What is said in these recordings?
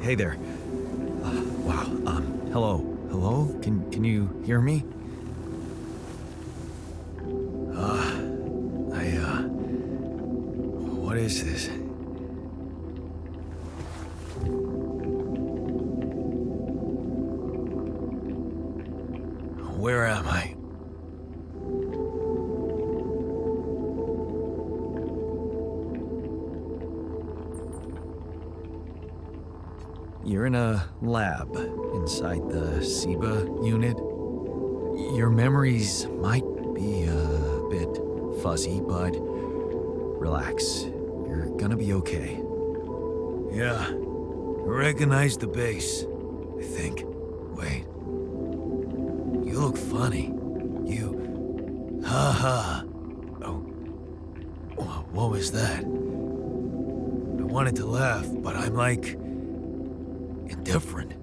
Hey there. Wow. Hello? Can you hear me? What is this? Where am I? You're in a lab inside the SIBA unit. Your memories might be a bit fuzzy, but relax. You're gonna be okay. Yeah, I recognize the base, I think. Wait. You look funny. Ha. Oh. What was that? I wanted to laugh, but I'm like... indifferent.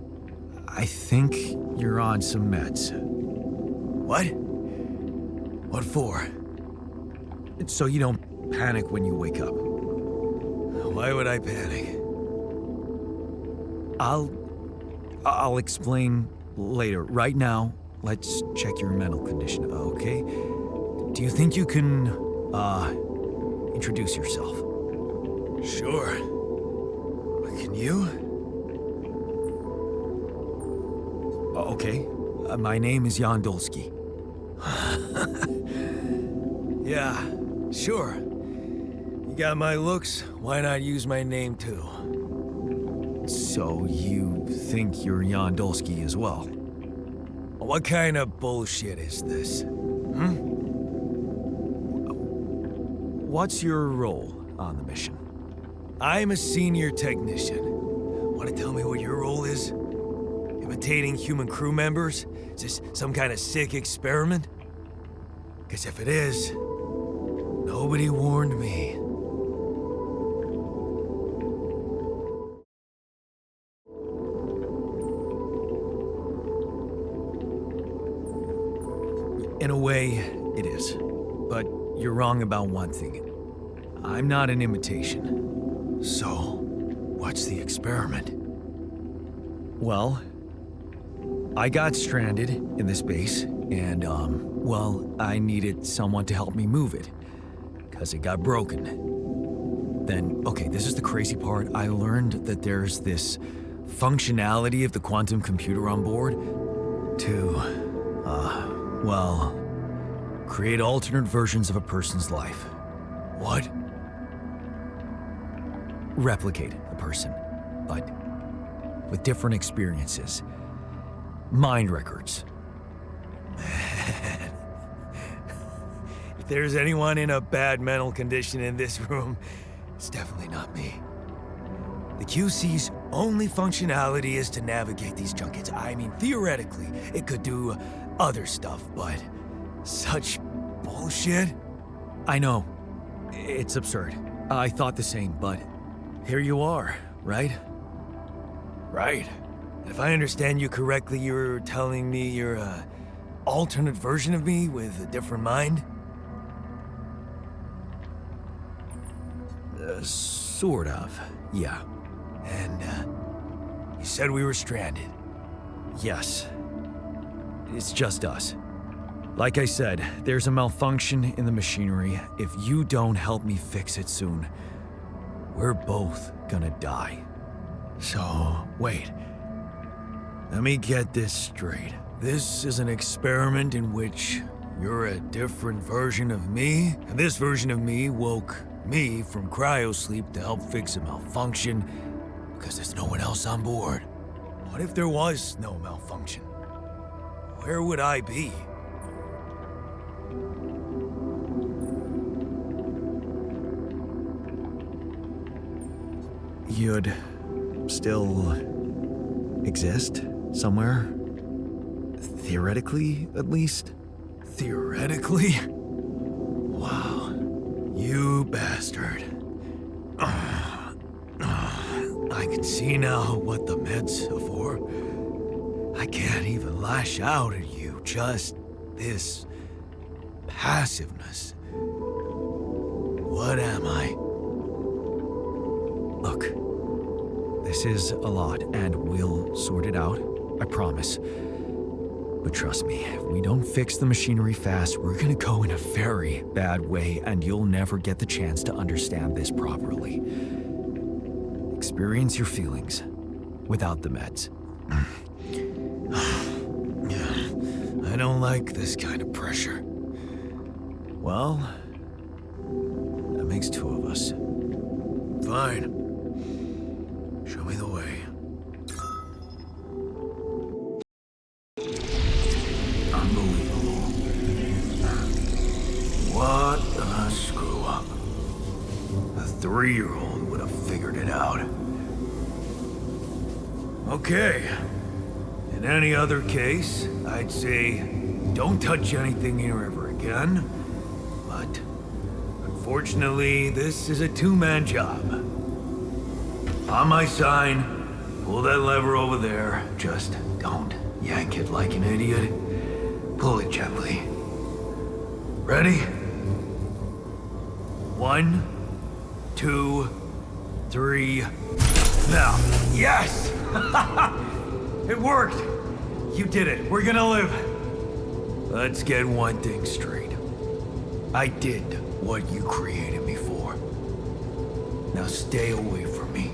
I think you're on some meds. What? What for? So you don't panic when you wake up. Why would I panic? I'll explain later. Right now, let's check your mental condition, okay? Do you think you can, introduce yourself? Sure. But can you? Okay. My name is Yandolski. Yeah, sure. You got my looks, why not use my name too? So you think you're Yandolski as well? What kind of bullshit is this? What's your role on the mission? I'm a senior technician. Want to tell me what your role is? Imitating human crew members? Is this some kind of sick experiment? Because if it is, nobody warned me. In a way, it is. But you're wrong about one thing. I'm not an imitation. So, what's the experiment? Well, I got stranded in this base, and, I needed someone to help me move it, because it got broken. Then, okay, this is the crazy part. I learned that there's this functionality of the quantum computer on board to, create alternate versions of a person's life. What? Replicate a person, but with different experiences. Mind records. Man. If there's anyone in a bad mental condition in this room, it's definitely not me. The QC's only functionality is to navigate these junkets. I mean, theoretically, it could do other stuff, but such bullshit? I know. It's absurd. I thought the same, but here you are, right? Right. If I understand you correctly, you're telling me you're an alternate version of me with a different mind? Sort of, yeah. And, you said we were stranded. Yes. It's just us. Like I said, there's a malfunction in the machinery. If you don't help me fix it soon, we're both gonna die. So, wait. Let me get this straight. This is an experiment in which you're a different version of me, and this version of me woke me from cryosleep to help fix a malfunction because there's no one else on board. What if there was no malfunction? Where would I be? You'd still exist somewhere. Theoretically, at least. Theoretically? Wow. You bastard. I can see now what the meds are for. I can't even lash out at you, just this passiveness. What am I? Look, this is a lot, and we'll sort it out, I promise. But trust me, if we don't fix the machinery fast, we're gonna go in a very bad way, and you'll never get the chance to understand this properly. Experience your feelings without the meds. I don't like this kind of pressure. Well, that makes two of us. Fine. Show me the way. Unbelievable. What a screw up. A 3-year-old would have figured it out. Okay. In any other case, I'd say don't touch anything here ever again. But unfortunately, this is a two-man job. On my sign, pull that lever over there. Just don't yank it like an idiot. Pull it gently. Ready? 1, 2, 3. Now, yes! It worked! You did it. We're gonna live. Let's get one thing straight. I did what you created me for. Now stay away from me.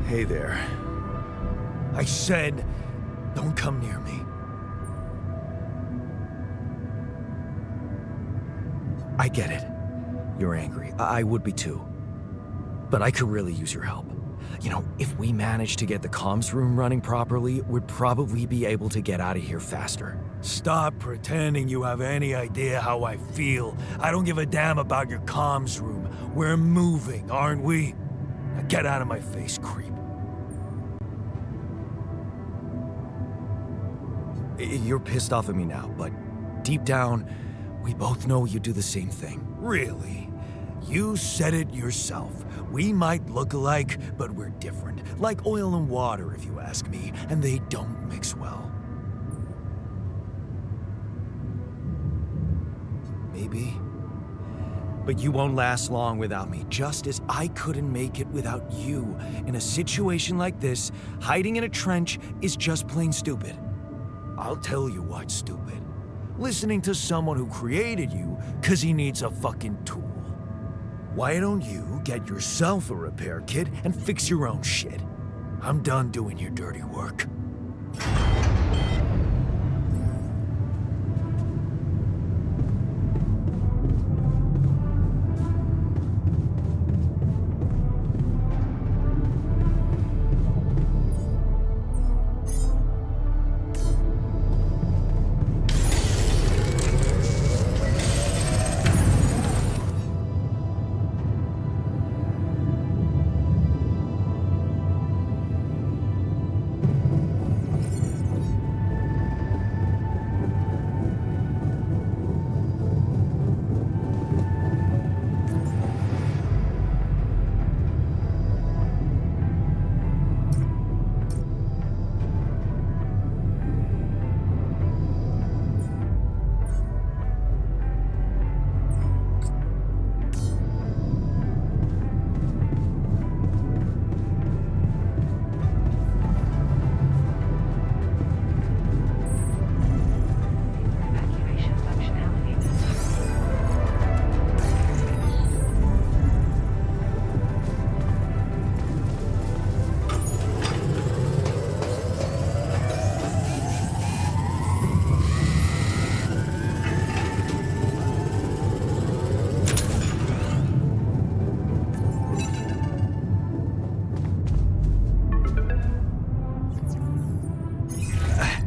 Hey there. I said, don't come near me. I get it. You're angry. I would be too. But I could really use your help. You know, if we manage to get the comms room running properly, we'd probably be able to get out of here faster. Stop pretending you have any idea how I feel. I don't give a damn about your comms room. We're moving, aren't we? Now get out of my face, creep. You're pissed off at me now, but deep down, we both know you do the same thing. Really? You said it yourself. We might look alike, but we're different. Like oil and water, if you ask me, and they don't mix well. Maybe. But you won't last long without me, just as I couldn't make it without you. In a situation like this, hiding in a trench is just plain stupid. I'll tell you what's stupid. Listening to someone who created you 'cause he needs a fucking tool. Why don't you get yourself a repair kit and fix your own shit? I'm done doing your dirty work.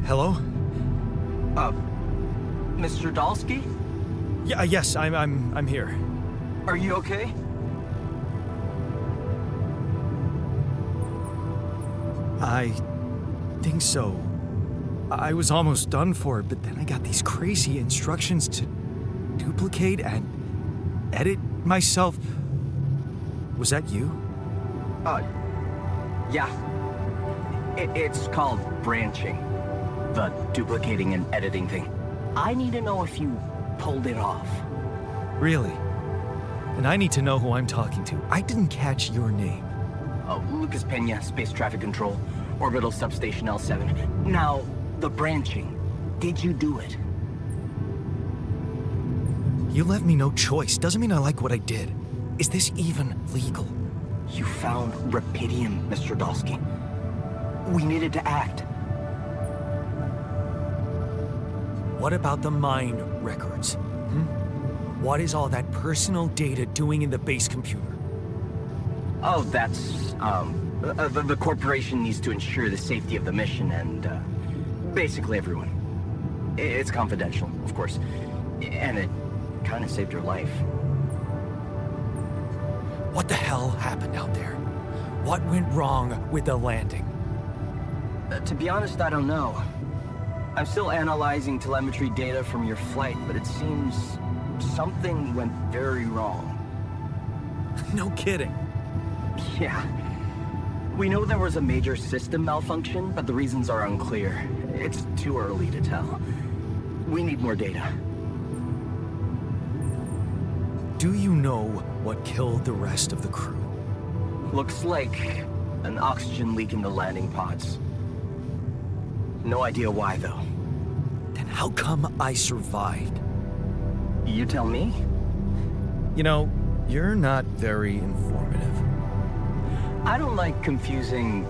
Hello? Mr. Dalsky? Yeah, yes, I'm here. Are you okay? I think so. I was almost done for it, but then I got these crazy instructions to duplicate and edit myself. Was that you? Yeah. It's called branching. The duplicating and editing thing. I need to know if you pulled it off. Really? And I need to know who I'm talking to. I didn't catch your name. Oh, Lucas Pena, Space Traffic Control, Orbital Substation L7. Now, the branching. Did you do it? You left me no choice. Doesn't mean I like what I did. Is this even legal? You found Rapidium, Mr. Dalsky. We needed to act. What about the mine records? What is all that personal data doing in the base computer? Oh, that's, the corporation needs to ensure the safety of the mission and, basically everyone. It's confidential, of course. And it kind of saved your life. What the hell happened out there? What went wrong with the landing? To be honest, I don't know. I'm still analyzing telemetry data from your flight, but it seems something went very wrong. No kidding. Yeah. We know there was a major system malfunction, but the reasons are unclear. It's too early to tell. We need more data. Do you know what killed the rest of the crew? Looks like an oxygen leak in the landing pods. No idea why, though. Then how come I survived? You tell me? You know, you're not very informative. I don't like confusing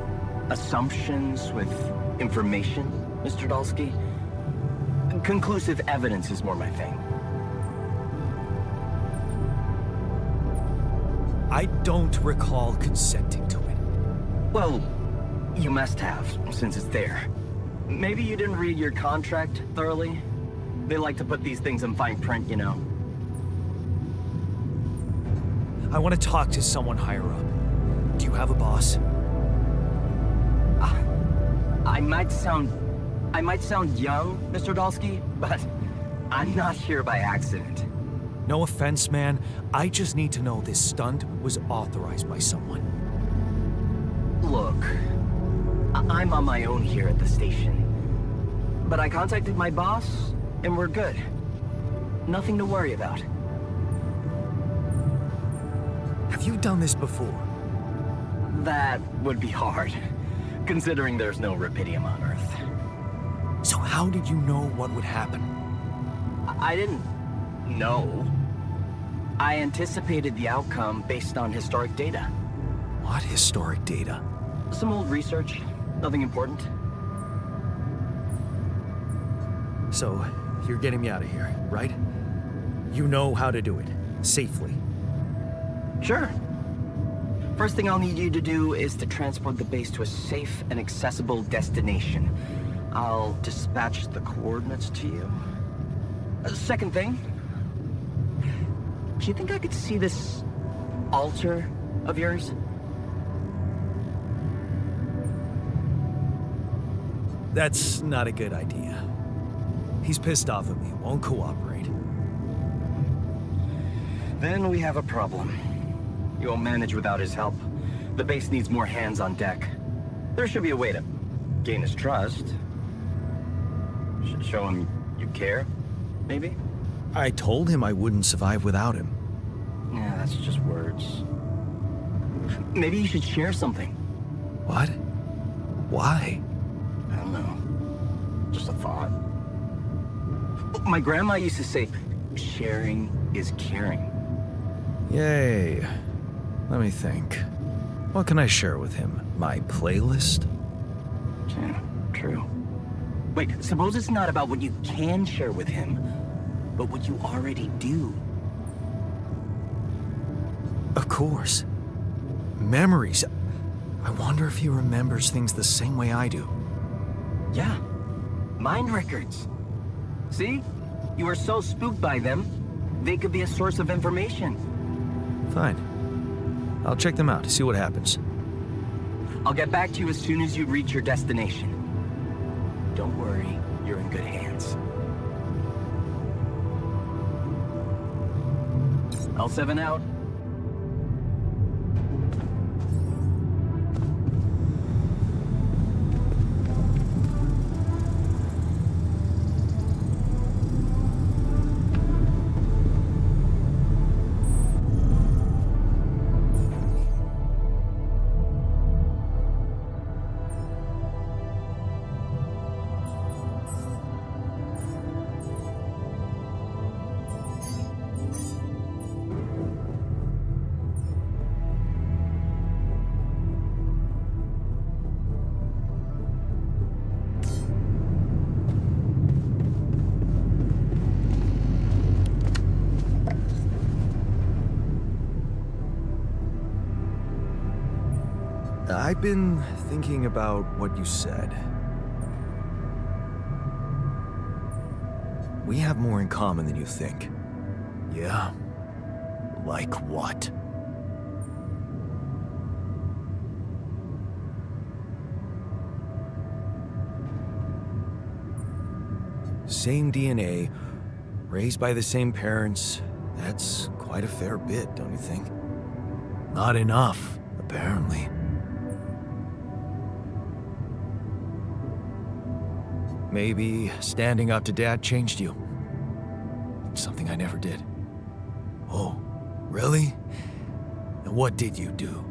assumptions with information, Mr. Dalsky. Conclusive evidence is more my thing. I don't recall consenting to it. Well, you must have, since it's there. Maybe you didn't read your contract thoroughly? They like to put these things in fine print, you know. I want to talk to someone higher up. Do you have a boss? I might sound young, Mr. Dalsky, but I'm not here by accident. No offense, man. I just need to know this stunt was authorized by someone. Look, I'm on my own here at the station. But I contacted my boss, and we're good. Nothing to worry about. Have you done this before? That would be hard, considering there's no Rapidium on Earth. So how did you know what would happen? I didn't know. I anticipated the outcome based on historic data. What historic data? Some old research, nothing important. So, you're getting me out of here, right? You know how to do it, safely. Sure. First thing I'll need you to do is to transport the base to a safe and accessible destination. I'll dispatch the coordinates to you. Second thing, do you think I could see this altar of yours? That's not a good idea. He's pissed off at me, won't cooperate. Then we have a problem. You won't manage without his help. The base needs more hands on deck. There should be a way to gain his trust. Show him you care, maybe? I told him I wouldn't survive without him. Yeah, that's just words. Maybe you should share something. What? Why? I don't know. Just a thought. My grandma used to say, sharing is caring. Yay. Let me think. What can I share with him? My playlist? Yeah, true. Wait, suppose it's not about what you can share with him, but what you already do. Of course. Memories. I wonder if he remembers things the same way I do. Yeah, mind records. See? You are so spooked by them, they could be a source of information. Fine. I'll check them out, see what happens. I'll get back to you as soon as you reach your destination. Don't worry, you're in good hands. L7 out. I've been thinking about what you said. We have more in common than you think. Yeah? Like what? Same DNA, raised by the same parents. That's quite a fair bit, don't you think? Not enough, apparently. Maybe standing up to Dad changed you. Something I never did. Oh, really? And what did you do?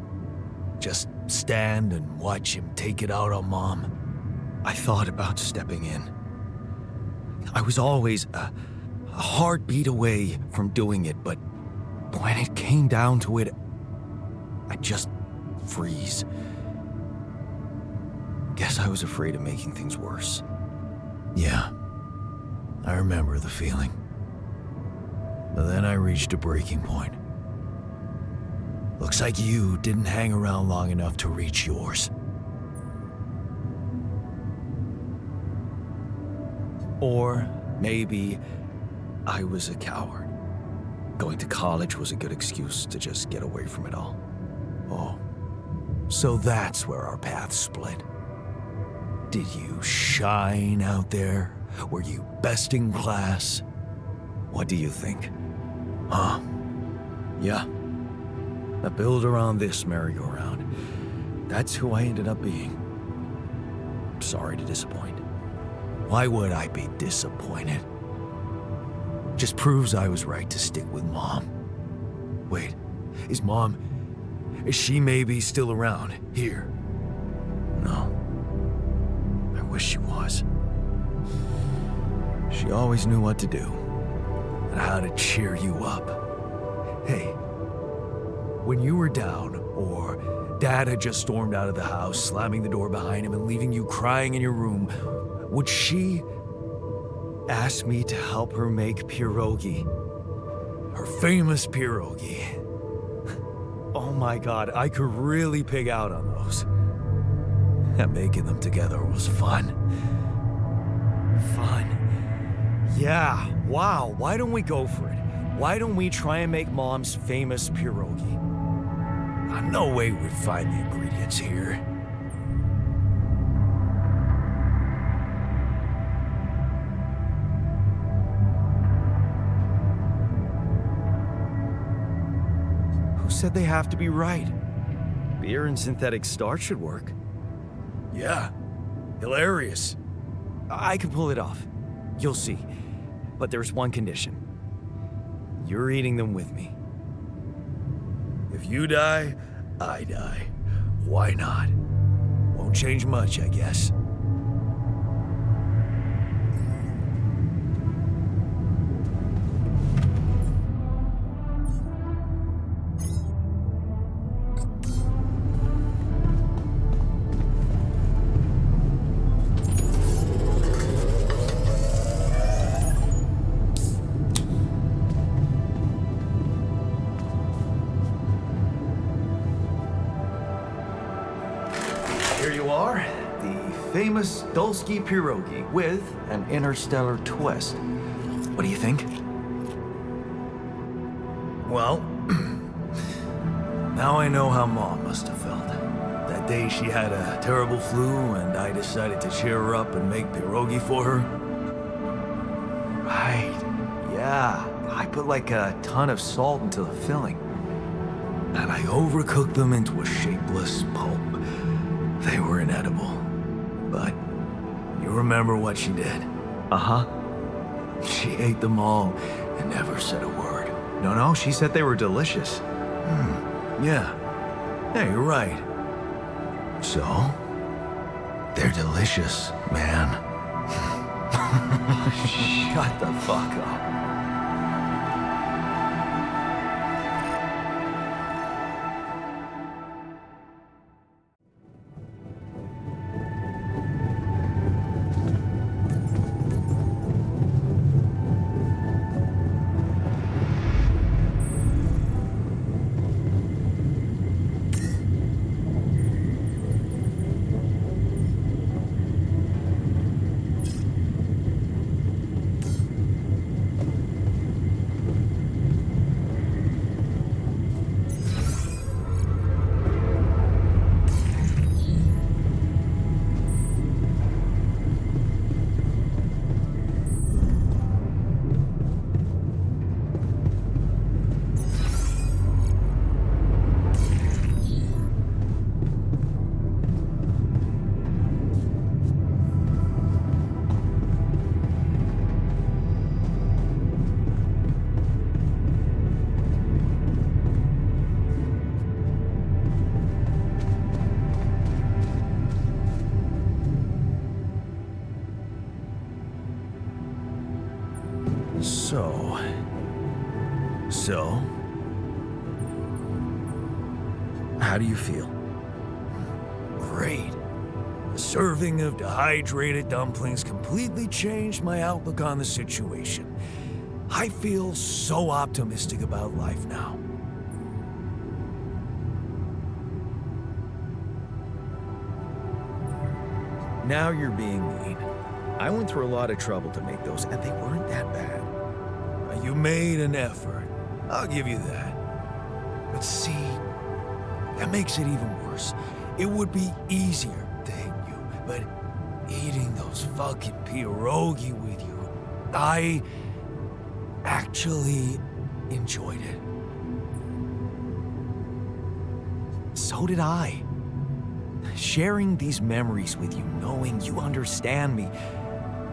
Just stand and watch him take it out on Mom? I thought about stepping in. I was always a heartbeat away from doing it, but when it came down to it, I just freeze. Guess I was afraid of making things worse. Yeah, I remember the feeling. But then I reached a breaking point. Looks like you didn't hang around long enough to reach yours. Or maybe I was a coward. Going to college was a good excuse to just get away from it all. Oh, so that's where our paths split. Did you shine out there? Were you best in class? What do you think? Huh? Yeah. I build around this merry-go-round. That's who I ended up being. Sorry to disappoint. Why would I be disappointed? Just proves I was right to stick with Mom. Wait, is she maybe still around here? No. I wish she was. She always knew what to do and how to cheer you up. Hey, when you were down or Dad had just stormed out of the house, slamming the door behind him and leaving you crying in your room, would she ask me to help her make pierogi? Her famous pierogi. Oh my God, I could really pig out on those. And making them together was fun. Fun. Yeah, wow, why don't we go for it? Why don't we try and make Mom's famous pierogi? No way we'd find the ingredients here. Who said they have to be right? Beer and synthetic starch should work. Yeah, hilarious. I can pull it off. You'll see. But there's one condition. You're eating them with me. If you die, I die. Why not? Won't change much, I guess. Here you are, the famous Dulski pierogi with an interstellar twist. What do you think? Well, now I know how Mom must have felt. That day she had a terrible flu and I decided to cheer her up and make pierogi for her. Right, yeah. I put like a ton of salt into the filling. And I overcooked them into a shapeless pulp. They were inedible. But you remember what she did? Uh-huh. She ate them all and never said a word. No, she said they were delicious. Yeah. Yeah, you're right. So, they're delicious, man. Shut the fuck up. So, how do you feel? great. A serving of dehydrated dumplings completely changed my outlook on the situation. I feel so optimistic about life now. Now you're being mean. I went through a lot of trouble to make those, and they weren't that bad. You made an effort. I'll give you that. But see, that makes it even worse. It would be easier to hate you, but eating those fucking pierogi with you, I actually enjoyed it. So did I. Sharing these memories with you, knowing you understand me,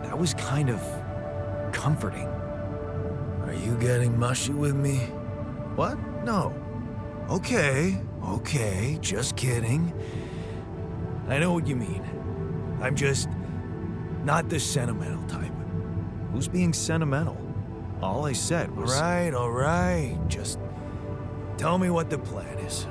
that was kind of comforting. Are you getting mushy with me? What? No. Okay, just kidding. I know what you mean. I'm just not the sentimental type. Who's being sentimental? All I said was... All right. Just tell me what the plan is.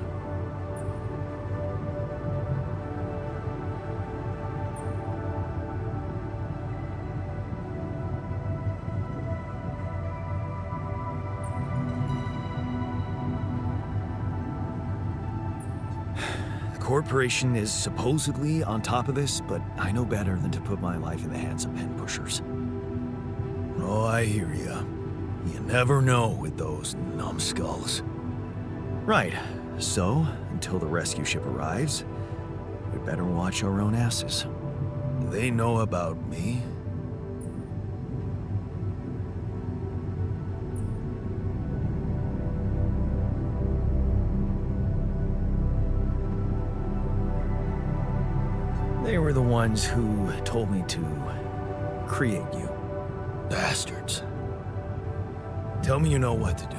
The corporation is supposedly on top of this, but I know better than to put my life in the hands of pen pushers. Oh, I hear ya. You never know with those numbskulls. Right. So, until the rescue ship arrives, we'd better watch our own asses. Do they know about me? They were the ones who told me to create you. Bastards. Tell me you know what to do.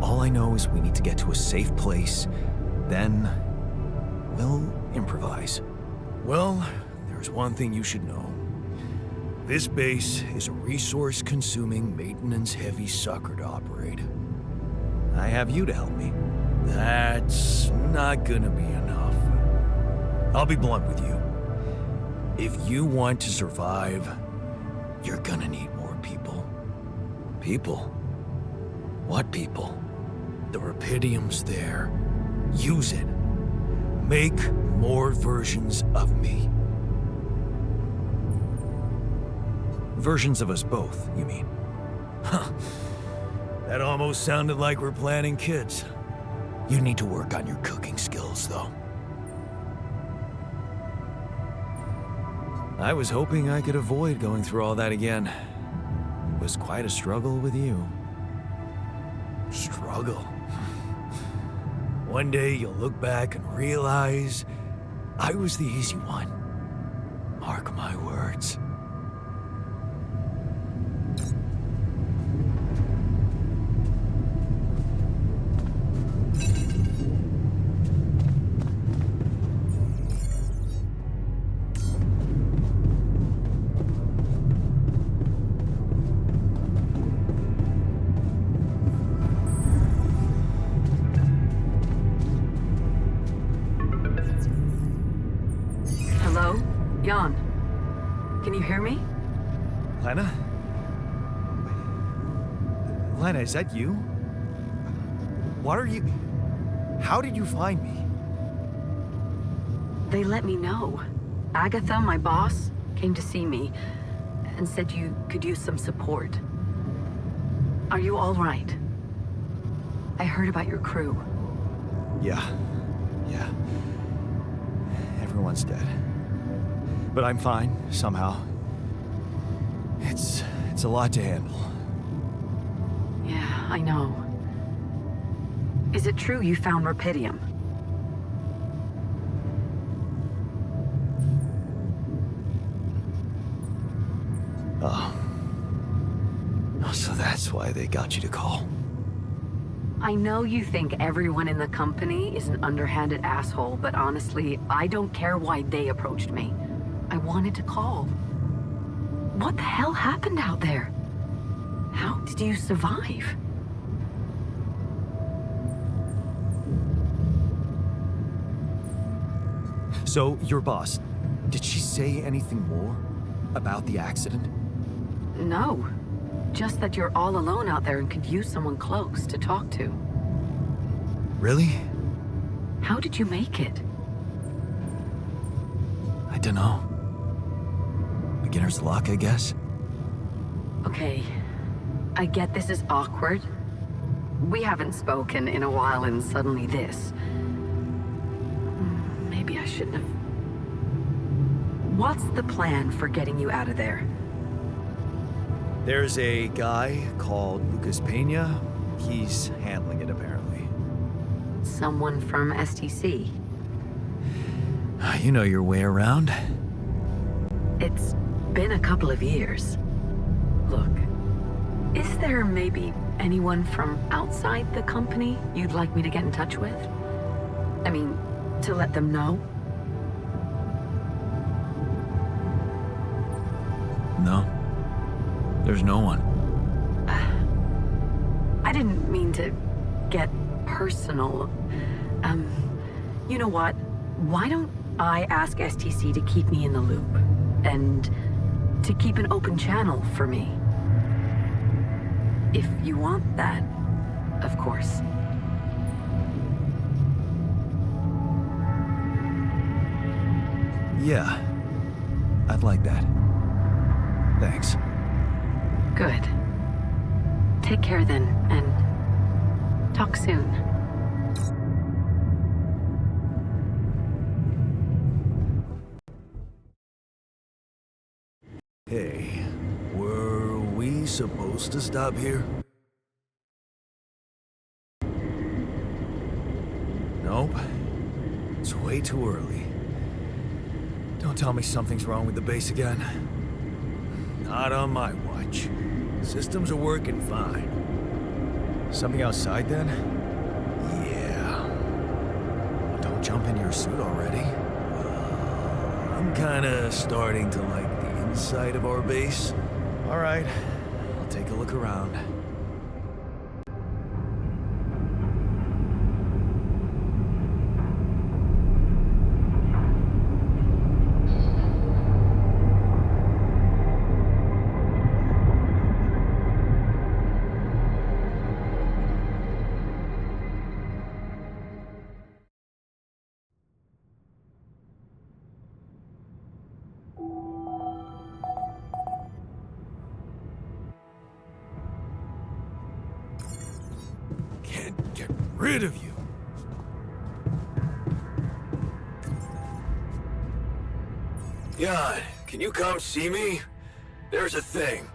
All I know is we need to get to a safe place, then we'll improvise. Well, there's one thing you should know. This base is a resource-consuming, maintenance-heavy sucker to operate. I have you to help me. That's not gonna be enough. I'll be blunt with you. If you want to survive, you're gonna need more people. People? What people? The Rapidium's there. Use it. Make more versions of me. Versions of us both, you mean? Huh. That almost sounded like we're planning kids. You need to work on your cooking skills, though. I was hoping I could avoid going through all that again. It was quite a struggle with you. Struggle? One day you'll look back and realize I was the easy one. Mark my words. Jan, can you hear me? Lena? Lena, is that you? What are you... How did you find me? They let me know. Agatha, my boss, came to see me and said you could use some support. Are you all right? I heard about your crew. Yeah. Everyone's dead. But I'm fine, somehow. It's a lot to handle. Yeah, I know. Is it true you found Rapidium? Oh, so that's why they got you to call. I know you think everyone in the company is an underhanded asshole, but honestly, I don't care why they approached me. I wanted to call. What the hell happened out there? How did you survive? So, your boss, did she say anything more about the accident? No. Just that you're all alone out there and could use someone close to talk to. Really? How did you make it? I dunno. Beginner's luck, I guess? Okay. I get this is awkward. We haven't spoken in a while and suddenly this. Maybe I shouldn't have. What's the plan for getting you out of there? There's a guy called Lucas Pena. He's handling it, apparently. Someone from STC. You know your way around. It's been a couple of years. Look, is there maybe anyone from outside the company you'd like me to get in touch with? I mean, to let them know? No. There's no one. I didn't mean to get personal. You know what? Why don't I ask STC to keep me in the loop? And to keep an open channel for me? If you want that, of course. Yeah. I'd like that. Thanks. Good. Take care then, and talk soon. Hey, were we supposed to stop here? Nope. It's way too early. Don't tell me something's wrong with the base again. Not on my watch. Systems are working fine. Something outside then? Yeah. Don't jump in your suit already. I'm kinda starting to like the inside of our base. All right, I'll take a look around. Can't get rid of you. Jan, can you come see me? There's a thing.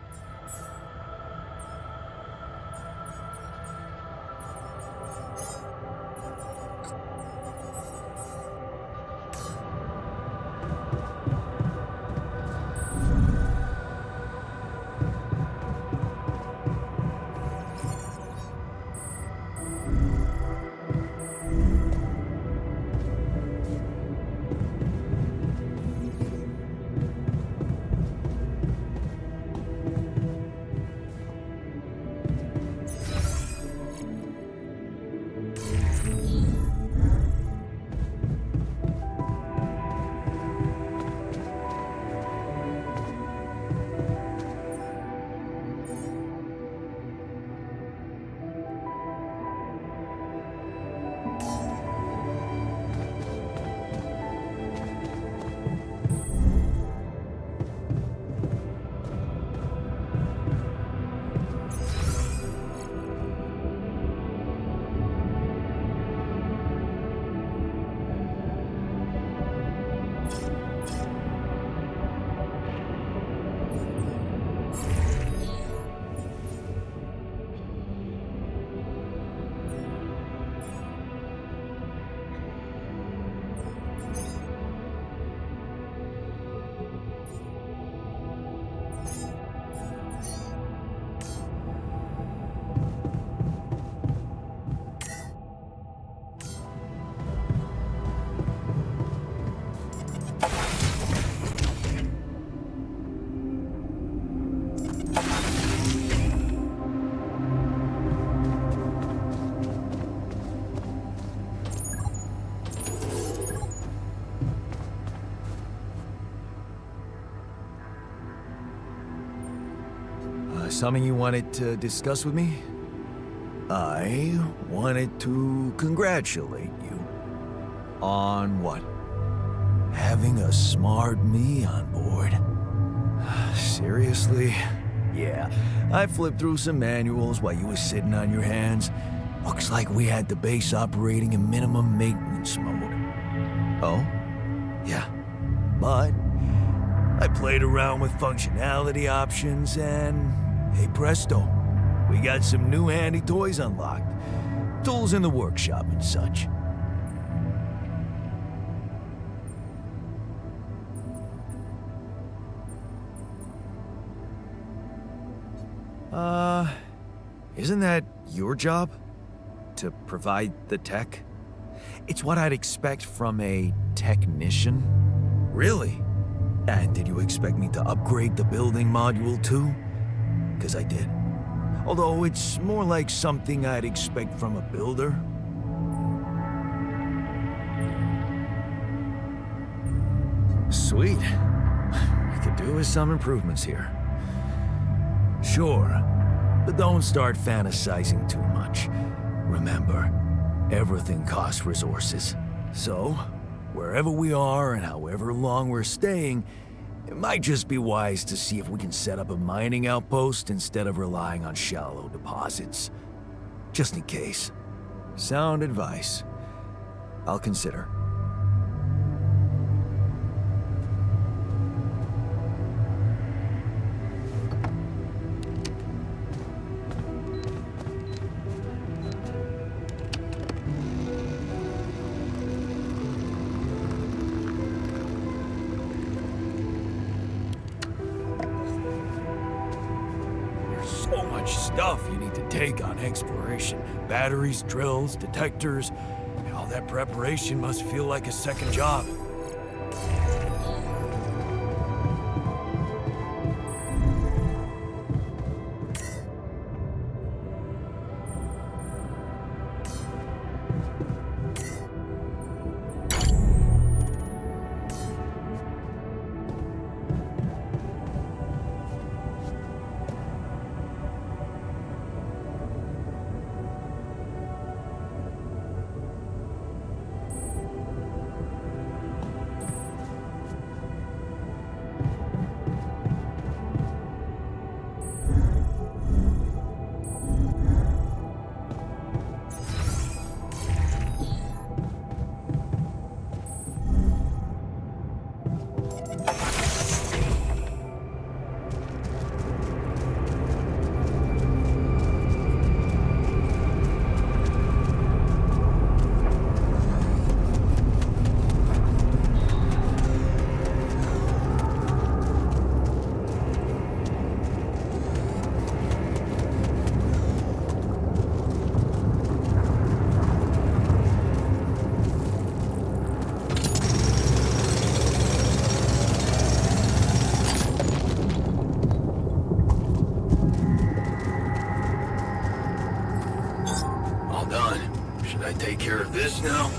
something you wanted to discuss with me? I wanted to congratulate you. On what? Having a smart me on board. Seriously? Yeah, I flipped through some manuals while you were sitting on your hands. Looks like we had the base operating in minimum maintenance mode. Oh? Yeah, but I played around with functionality options and, hey presto, we got some new handy toys unlocked. Tools in the workshop and such. Isn't that your job? To provide the tech? It's what I'd expect from a technician. Really? And did you expect me to upgrade the building module too? 'Cause I did. Although it's more like something I'd expect from a builder. Sweet. I could do with some improvements here. Sure, but don't start fantasizing too much. Remember, everything costs resources. So, wherever we are and however long we're staying, it might just be wise to see if we can set up a mining outpost instead of relying on shallow deposits. Just in case. Sound advice. I'll consider. So much stuff you need to take on exploration. Batteries, drills, detectors, and all that preparation must feel like a second job. All done. Should I take care of this now?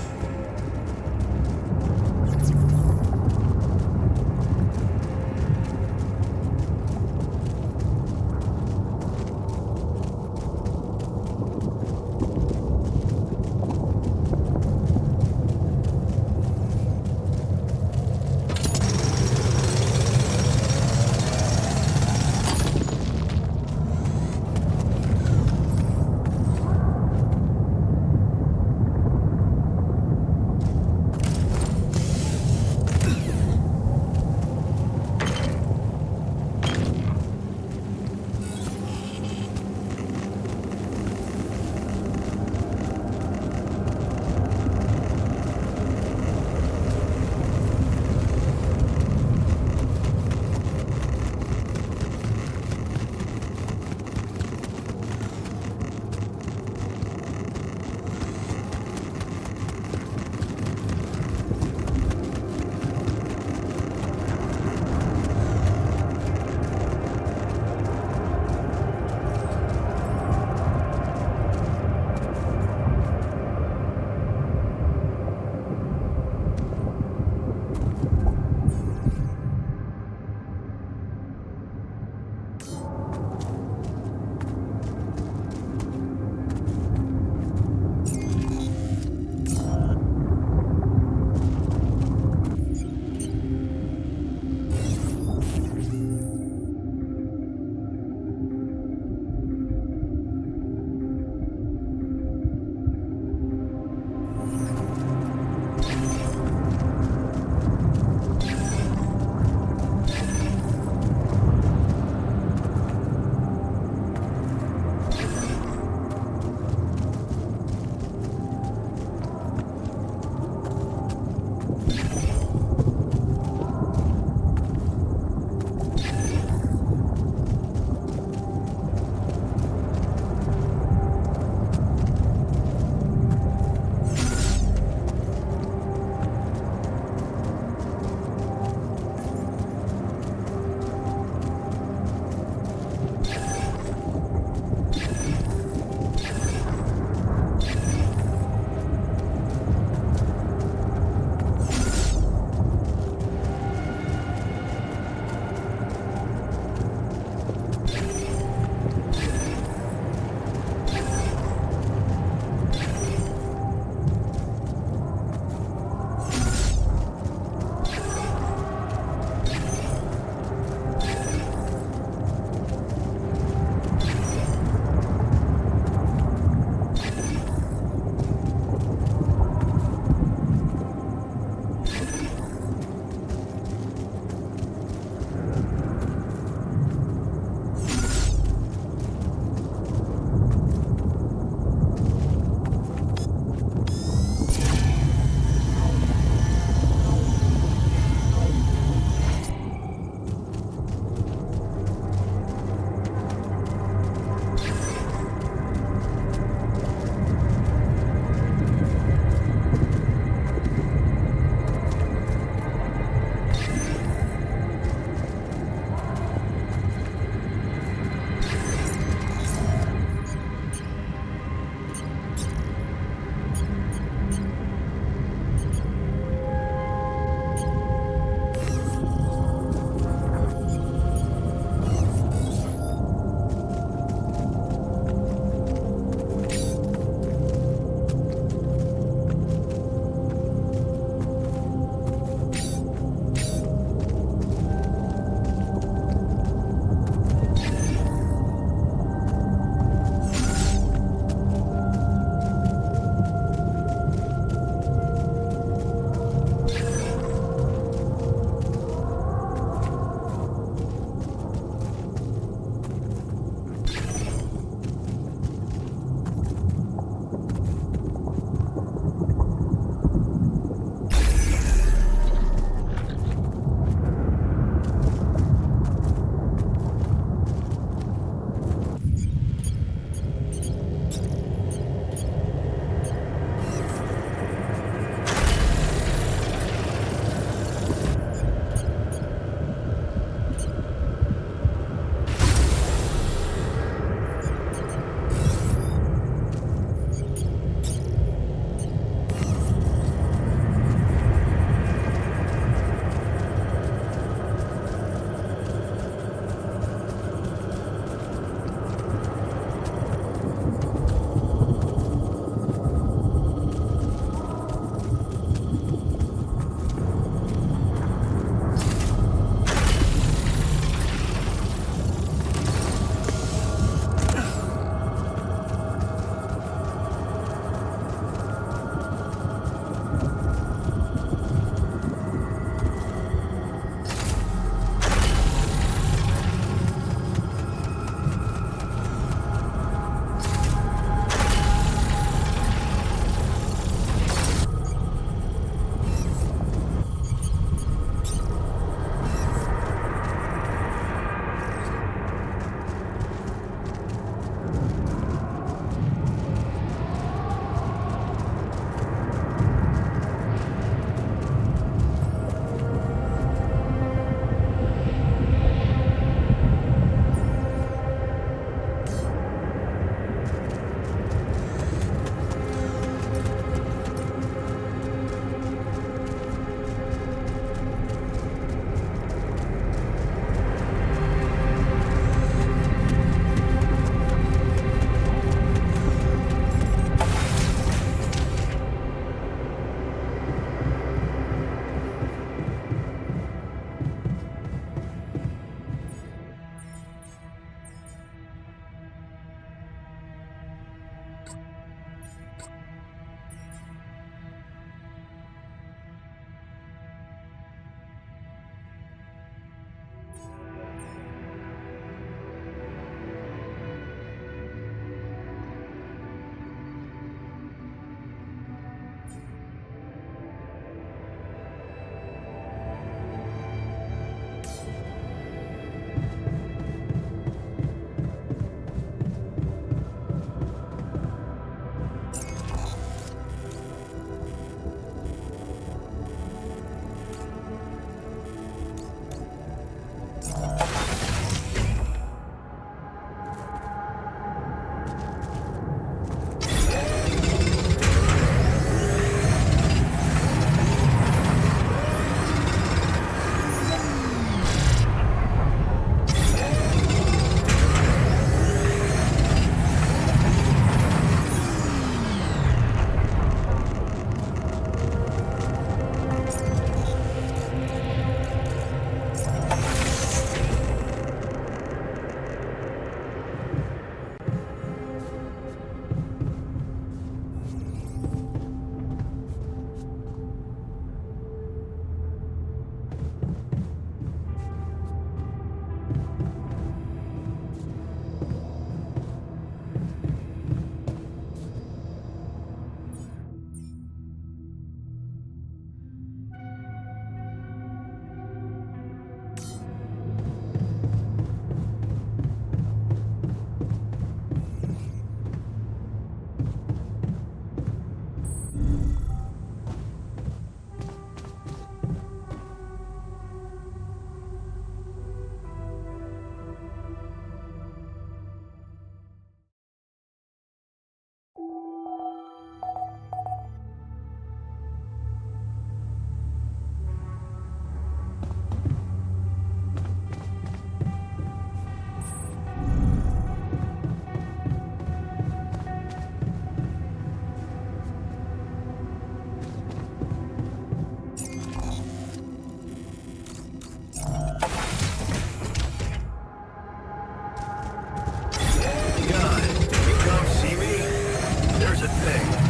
the thing.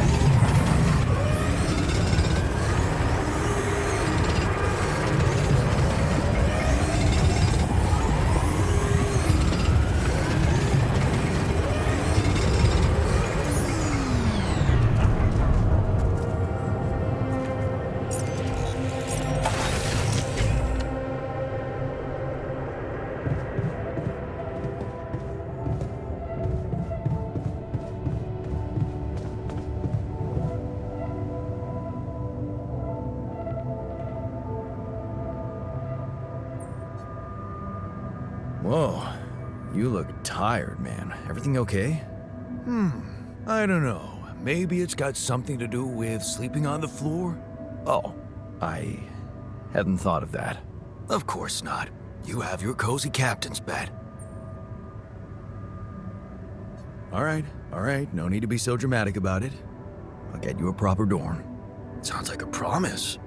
Whoa, you look tired, man. Everything okay? I don't know. Maybe it's got something to do with sleeping on the floor? Oh, I hadn't thought of that. Of course not. You have your cozy captain's bed. All right, no need to be so dramatic about it. I'll get you a proper dorm. Sounds like a promise.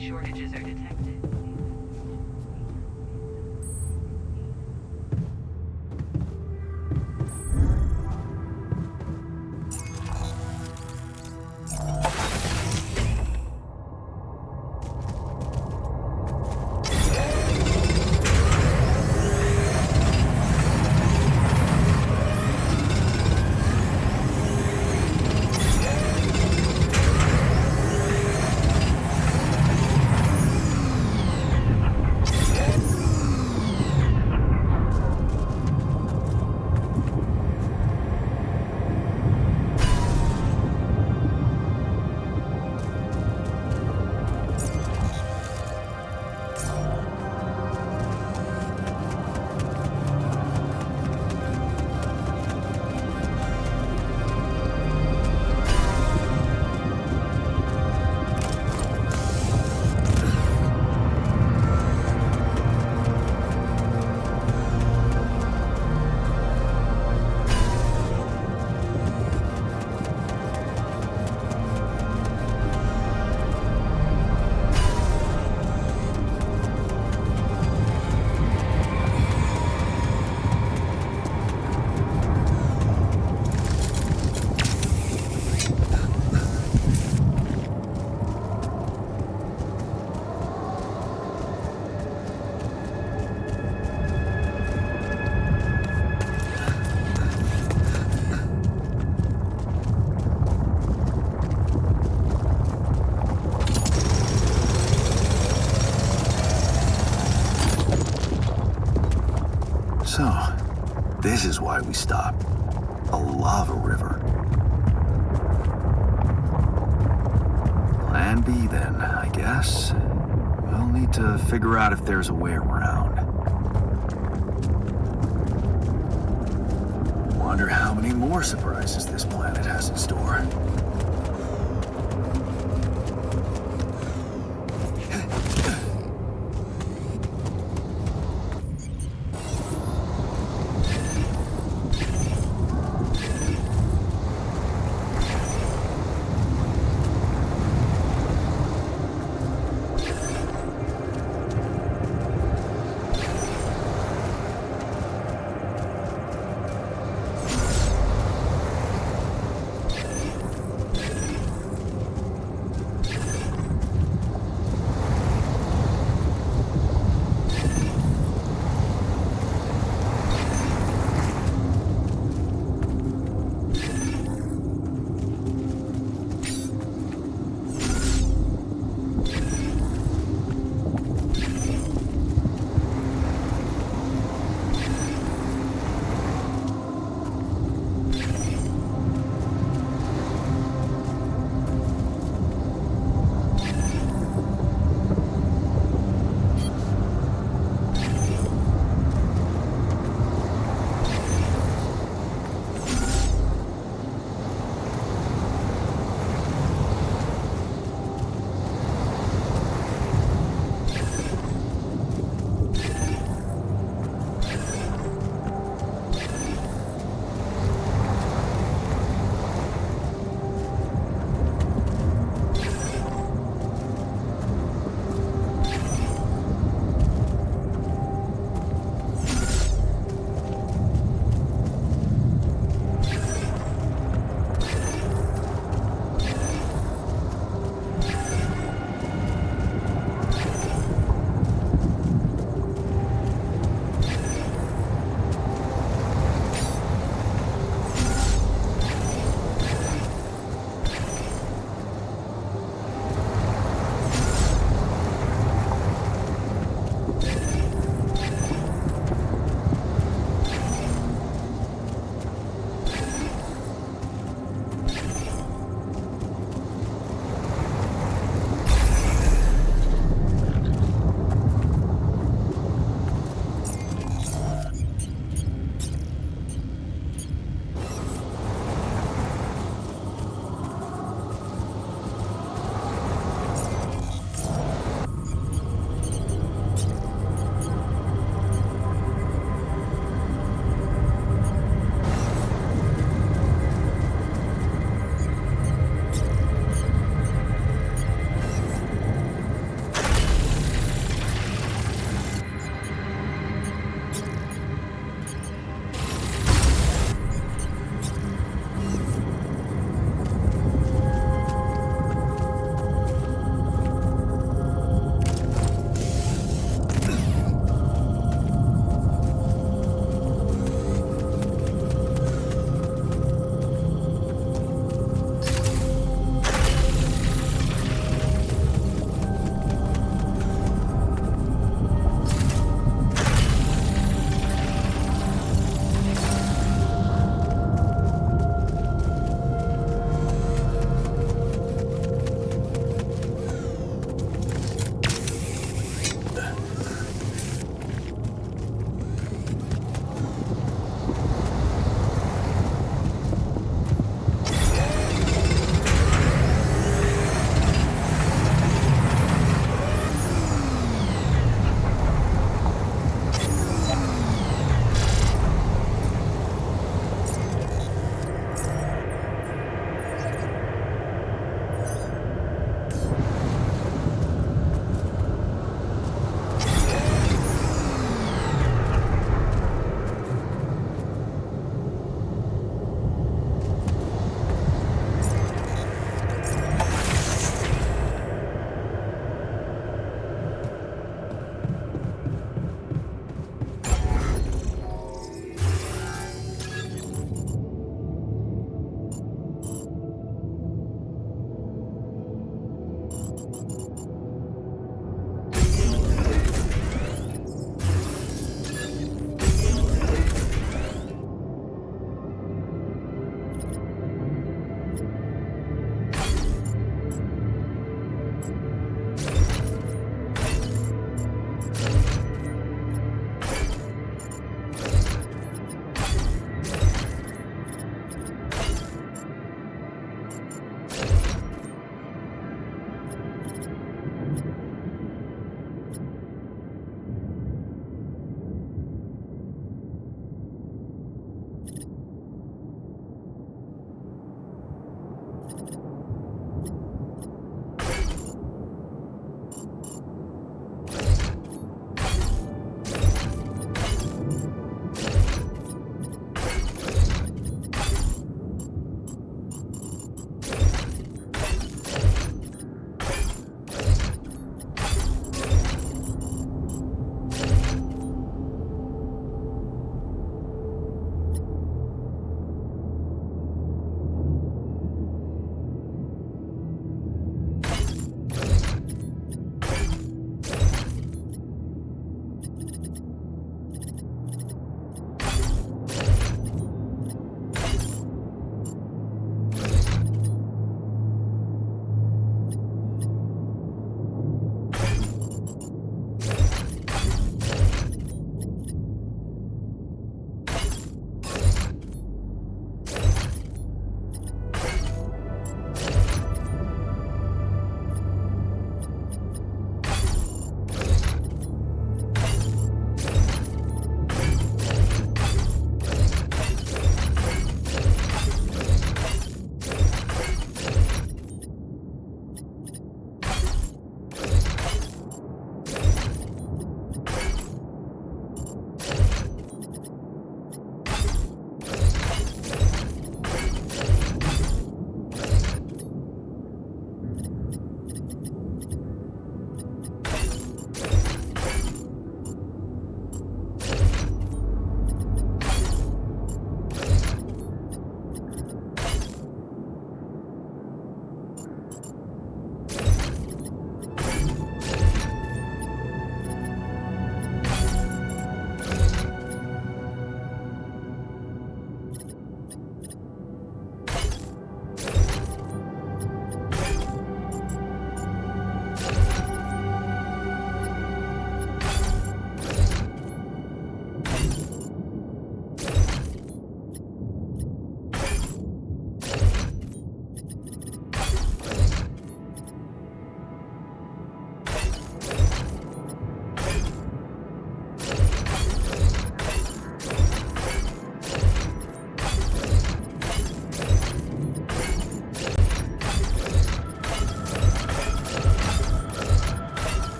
Shortages are detected. we stop? A lava river. Plan B then, I guess. We'll need to figure out if there's a way around. Wonder how many more surprises this planet has in store.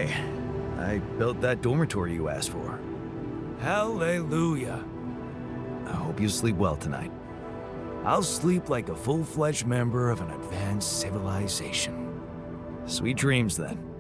Okay, I built that dormitory you asked for. Hallelujah. I hope you sleep well tonight. I'll sleep like a full-fledged member of an advanced civilization. Sweet dreams then.